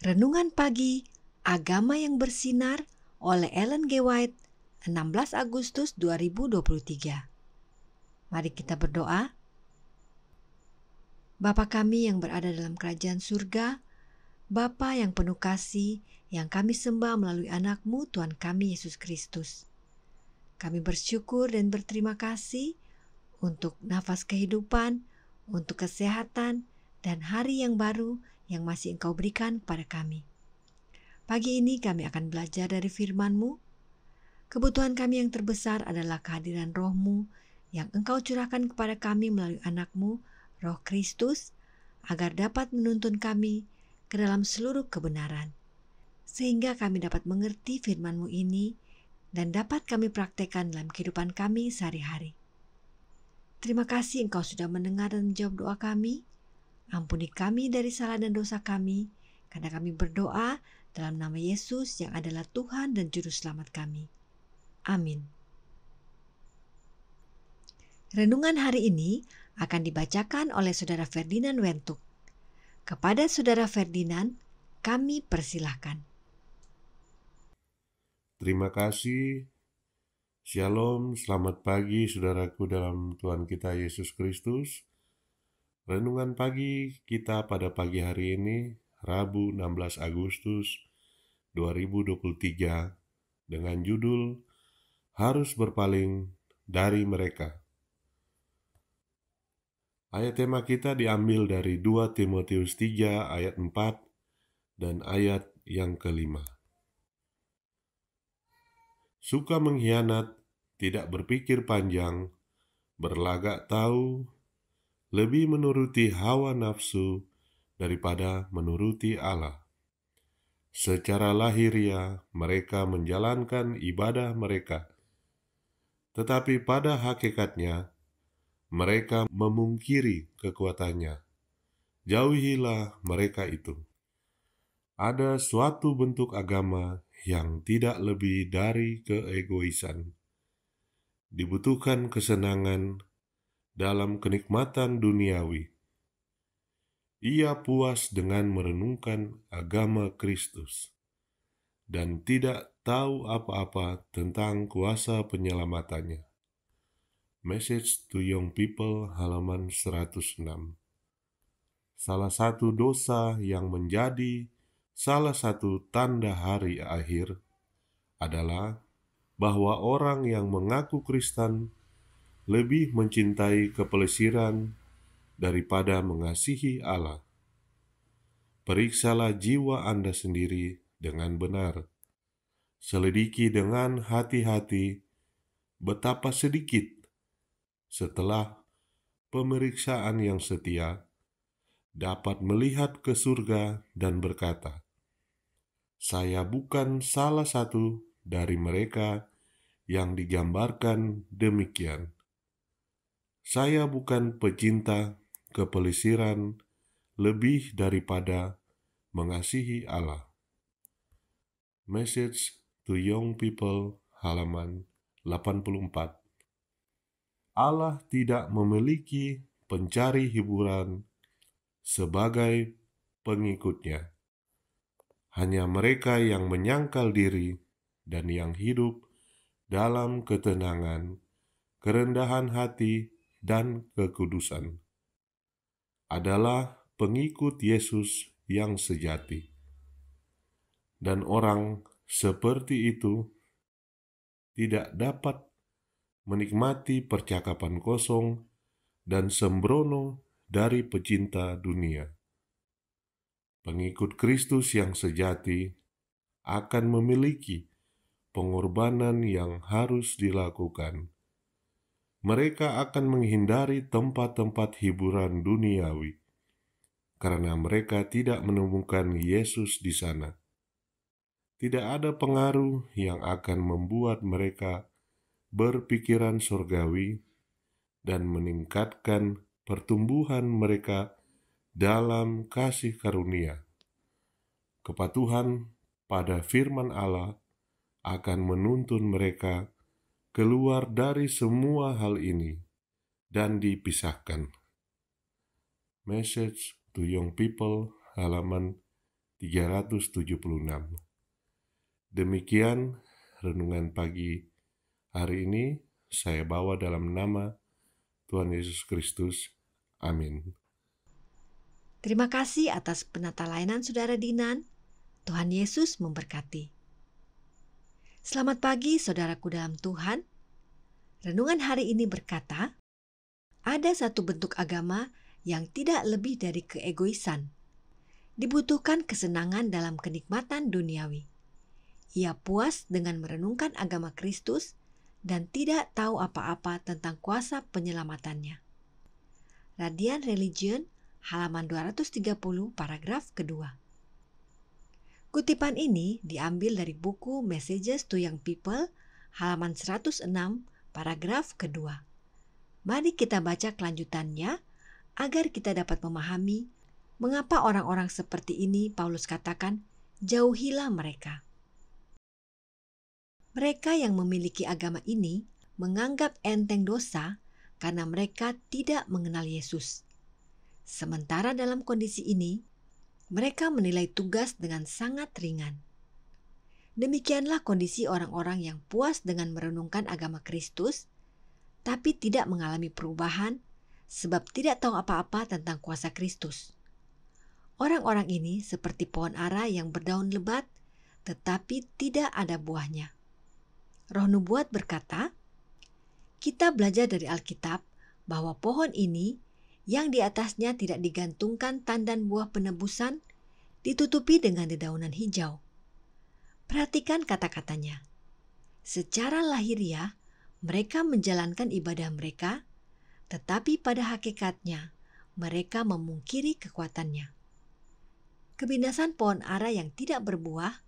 Renungan Pagi Agama yang Bersinar oleh Ellen G. White, 16 Agustus 2023. Mari kita berdoa. Bapa kami yang berada dalam kerajaan surga, Bapa yang penuh kasih, yang kami sembah melalui anak-Mu Tuhan kami Yesus Kristus. Kami bersyukur dan berterima kasih untuk nafas kehidupan, untuk kesehatan, dan hari yang baru yang masih Engkau berikan kepada kami. Pagi ini kami akan belajar dari firman-Mu. Kebutuhan kami yang terbesar adalah kehadiran Roh-Mu yang Engkau curahkan kepada kami melalui anak-Mu, Roh Kristus, agar dapat menuntun kami ke dalam seluruh kebenaran. Sehingga kami dapat mengerti firman-Mu ini dan dapat kami praktekkan dalam kehidupan kami sehari-hari. Terima kasih Engkau sudah mendengar dan menjawab doa kami. Ampuni kami dari salah dan dosa kami, karena kami berdoa dalam nama Yesus yang adalah Tuhan dan Juru Selamat kami. Amin. Renungan hari ini akan dibacakan oleh Saudara Ferdinand Wentuk. Kepada Saudara Ferdinand, kami persilahkan. Terima kasih. Shalom, selamat pagi saudaraku dalam Tuhan kita Yesus Kristus. Renungan pagi kita pada pagi hari ini, Rabu 16 Agustus 2023, dengan judul Harus Berpaling dari Mereka. Ayat tema kita diambil dari 2 Timotius 3 ayat 4 dan ayat yang kelima. Suka mengkhianat, tidak berpikir panjang, berlagak tahu, lebih menuruti hawa nafsu daripada menuruti Allah. Secara lahiriah mereka menjalankan ibadah mereka, tetapi pada hakikatnya mereka memungkiri kekuatannya. Jauhilah mereka itu. Ada suatu bentuk agama yang tidak lebih dari keegoisan. Dibutuhkan kesenangan dalam kenikmatan duniawi. Ia puas dengan merenungkan agama Kristus dan tidak tahu apa-apa tentang kuasa penyelamatannya. Message to Young People halaman 106. Salah satu dosa yang menjadi salah satu tanda hari akhir adalah bahwa orang yang mengaku Kristen lebih mencintai kepelesiran daripada mengasihi Allah. Periksalah jiwa Anda sendiri dengan benar. Selidiki dengan hati-hati betapa sedikit setelah pemeriksaan yang setia dapat melihat ke surga dan berkata, "Saya bukan salah satu dari mereka yang digambarkan demikian. Saya bukan pecinta kepelesiran lebih daripada mengasihi Allah." Message to Young People halaman 84. Allah tidak memiliki pencari hiburan sebagai pengikutnya. Hanya mereka yang menyangkal diri dan yang hidup dalam ketenangan, kerendahan hati, dan kekudusan adalah pengikut Yesus yang sejati. Dan orang seperti itu tidak dapat menikmati percakapan kosong dan sembrono dari pecinta dunia. Pengikut Kristus yang sejati akan memiliki pengorbanan yang harus dilakukan. Mereka akan menghindari tempat-tempat hiburan duniawi karena mereka tidak menemukan Yesus di sana. Tidak ada pengaruh yang akan membuat mereka berpikiran surgawi dan meningkatkan pertumbuhan mereka dalam kasih karunia. Kepatuhan pada firman Allah akan menuntun mereka keluar dari semua hal ini dan dipisahkan. Message to Young People halaman 376. Demikian renungan pagi hari ini saya bawa dalam nama Tuhan Yesus Kristus. Amin. Terima kasih atas penata layanan Saudara Dinan. Tuhan Yesus memberkati. Selamat pagi saudaraku dalam Tuhan. Renungan hari ini berkata, ada satu bentuk agama yang tidak lebih dari keegoisan. Dibutuhkan kesenangan dalam kenikmatan duniawi. Ia puas dengan merenungkan agama Kristus dan tidak tahu apa-apa tentang kuasa penyelamatannya. Radian Religion, halaman 230, paragraf kedua. Kutipan ini diambil dari buku Messages to Young People, halaman 106, paragraf kedua. Mari kita baca kelanjutannya agar kita dapat memahami mengapa orang-orang seperti ini Paulus katakan, jauhilah mereka. Mereka yang memiliki agama ini menganggap enteng dosa karena mereka tidak mengenal Yesus. Sementara dalam kondisi ini, mereka menilai tugas dengan sangat ringan. Demikianlah kondisi orang-orang yang puas dengan merenungkan agama Kristus, tapi tidak mengalami perubahan sebab tidak tahu apa-apa tentang kuasa Kristus. Orang-orang ini seperti pohon ara yang berdaun lebat, tetapi tidak ada buahnya. Roh Nubuat berkata, kita belajar dari Alkitab bahwa pohon ini yang di atasnya tidak digantungkan tandan buah penebusan, ditutupi dengan dedaunan hijau. Perhatikan kata-katanya. Secara lahiriah, mereka menjalankan ibadah mereka, tetapi pada hakikatnya, mereka memungkiri kekuatannya. Kebinasan pohon ara yang tidak berbuah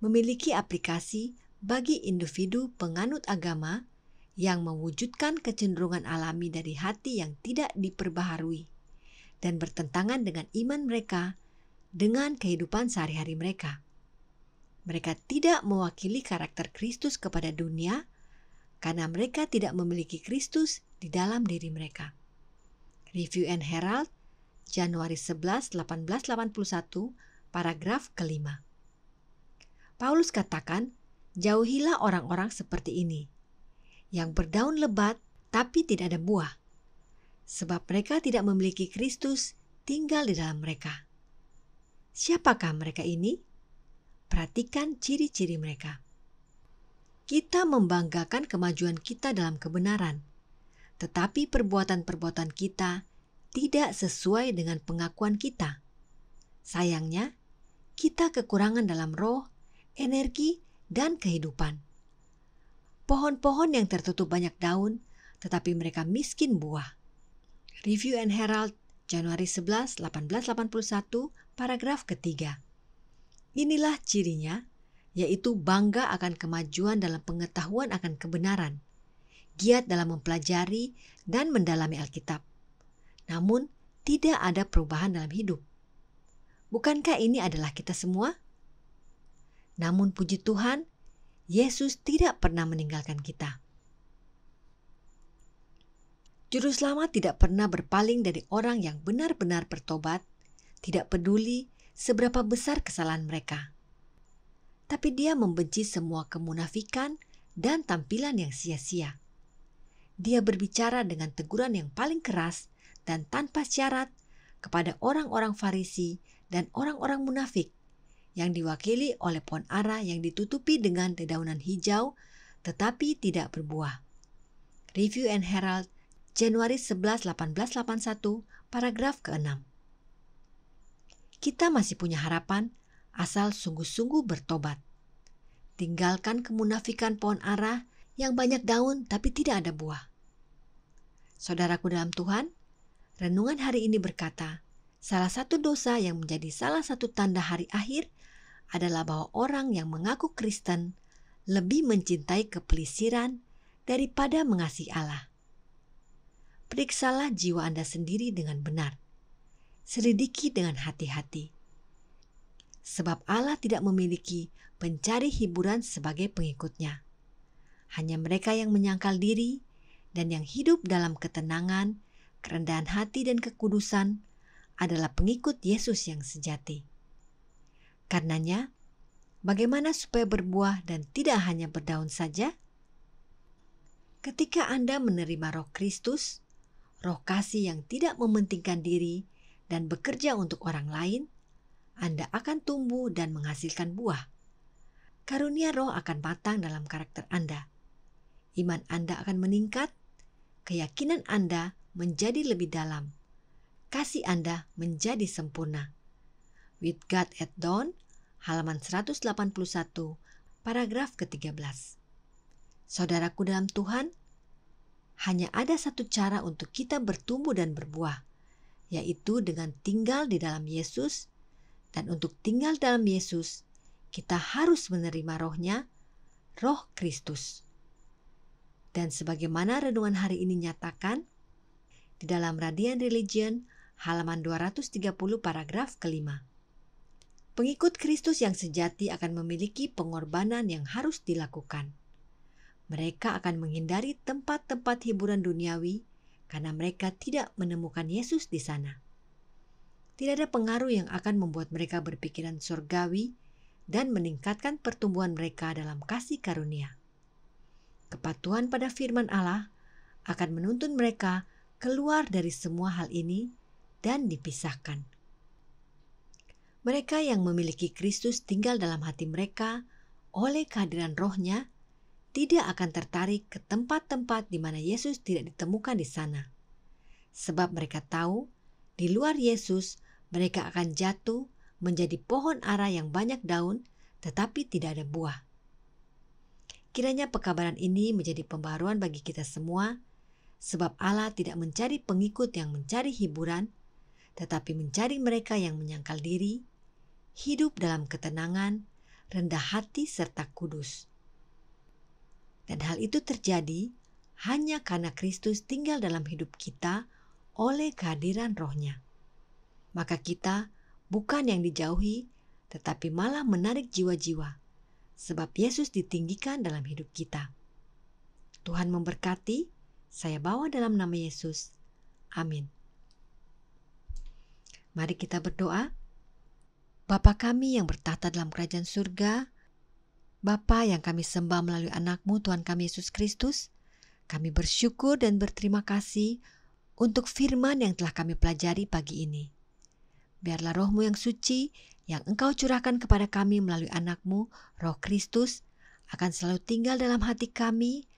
memiliki aplikasi bagi individu penganut agama yang mewujudkan kecenderungan alami dari hati yang tidak diperbaharui dan bertentangan dengan iman mereka dengan kehidupan sehari-hari mereka. Mereka tidak mewakili karakter Kristus kepada dunia karena mereka tidak memiliki Kristus di dalam diri mereka. Review and Herald, Januari 11, 1881, paragraf kelima. Paulus katakan, jauhilah orang-orang seperti ini, yang berdaun lebat tapi tidak ada buah, sebab mereka tidak memiliki Kristus tinggal di dalam mereka. Siapakah mereka ini? Perhatikan ciri-ciri mereka. Kita membanggakan kemajuan kita dalam kebenaran, tetapi perbuatan-perbuatan kita tidak sesuai dengan pengakuan kita. Sayangnya, kita kekurangan dalam roh, energi, dan kehidupan. Pohon-pohon yang tertutup banyak daun, tetapi mereka miskin buah. Review and Herald, Januari 11, 1881, paragraf ketiga. Inilah cirinya, yaitu bangga akan kemajuan dalam pengetahuan akan kebenaran, giat dalam mempelajari dan mendalami Alkitab. Namun, tidak ada perubahan dalam hidup. Bukankah ini adalah kita semua? Namun puji Tuhan, Yesus tidak pernah meninggalkan kita. Juru Selamat tidak pernah berpaling dari orang yang benar-benar bertobat, tidak peduli seberapa besar kesalahan mereka. Tapi Dia membenci semua kemunafikan dan tampilan yang sia-sia. Dia berbicara dengan teguran yang paling keras dan tanpa syarat kepada orang-orang Farisi dan orang-orang munafik yang diwakili oleh pohon ara yang ditutupi dengan dedaunan hijau tetapi tidak berbuah. Review and Herald, Januari 11, 1881, paragraf ke-6. Kita masih punya harapan asal sungguh-sungguh bertobat. Tinggalkan kemunafikan pohon ara yang banyak daun tapi tidak ada buah. Saudaraku dalam Tuhan, renungan hari ini berkata, salah satu dosa yang menjadi salah satu tanda hari akhir adalah bahwa orang yang mengaku Kristen lebih mencintai kepelisiran daripada mengasihi Allah. Periksalah jiwa Anda sendiri dengan benar. Selidiki dengan hati-hati. Sebab Allah tidak memiliki pencari hiburan sebagai pengikutnya. Hanya mereka yang menyangkal diri dan yang hidup dalam ketenangan, kerendahan hati dan kekudusan adalah pengikut Yesus yang sejati. Karenanya, bagaimana supaya berbuah dan tidak hanya berdaun saja? Ketika Anda menerima Roh Kristus, Roh kasih yang tidak mementingkan diri dan bekerja untuk orang lain, Anda akan tumbuh dan menghasilkan buah. Karunia Roh akan matang dalam karakter Anda. Iman Anda akan meningkat, keyakinan Anda menjadi lebih dalam, kasih Anda menjadi sempurna. With God at Dawn, halaman 181, paragraf ke-13. Saudaraku dalam Tuhan, hanya ada satu cara untuk kita bertumbuh dan berbuah, yaitu dengan tinggal di dalam Yesus. Dan untuk tinggal dalam Yesus, kita harus menerima Roh-Nya, Roh Kristus. Dan sebagaimana renungan hari ini nyatakan, di dalam Radiant Religion, halaman 230, paragraf ke-5. Pengikut Kristus yang sejati akan memiliki pengorbanan yang harus dilakukan. Mereka akan menghindari tempat-tempat hiburan duniawi karena mereka tidak menemukan Yesus di sana. Tidak ada pengaruh yang akan membuat mereka berpikiran surgawi dan meningkatkan pertumbuhan mereka dalam kasih karunia. Kepatuhan pada firman Allah akan menuntun mereka keluar dari semua hal ini dan dipisahkan. Mereka yang memiliki Kristus tinggal dalam hati mereka oleh kehadiran Roh-Nya tidak akan tertarik ke tempat-tempat di mana Yesus tidak ditemukan di sana. Sebab mereka tahu, di luar Yesus mereka akan jatuh menjadi pohon ara yang banyak daun tetapi tidak ada buah. Kiranya pekabaran ini menjadi pembaharuan bagi kita semua, sebab Allah tidak mencari pengikut yang mencari hiburan, tetapi mencari mereka yang menyangkal diri, hidup dalam ketenangan, rendah hati serta kudus. Dan hal itu terjadi hanya karena Kristus tinggal dalam hidup kita oleh kehadiran Roh-Nya. Maka kita bukan yang dijauhi, tetapi malah menarik jiwa-jiwa, sebab Yesus ditinggikan dalam hidup kita. Tuhan memberkati, saya bawa dalam nama Yesus. Amin. Mari kita berdoa. Bapa kami yang bertahta dalam kerajaan surga, Bapa yang kami sembah melalui anak-Mu Tuhan kami Yesus Kristus, kami bersyukur dan berterima kasih untuk firman yang telah kami pelajari pagi ini. Biarlah Roh-Mu yang suci yang Engkau curahkan kepada kami melalui anak-Mu, Roh Kristus, akan selalu tinggal dalam hati kami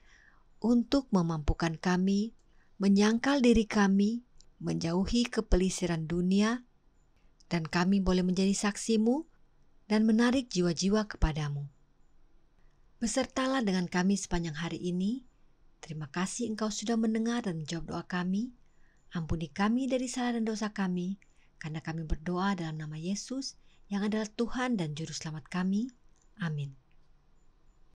untuk memampukan kami, menyangkal diri kami, menjauhi kepelisiran dunia, dan kami boleh menjadi saksi-Mu dan menarik jiwa-jiwa kepadamu. Besertalah dengan kami sepanjang hari ini. Terima kasih Engkau sudah mendengar dan menjawab doa kami. Ampuni kami dari salah dan dosa kami, karena kami berdoa dalam nama Yesus yang adalah Tuhan dan Juru Selamat kami. Amin.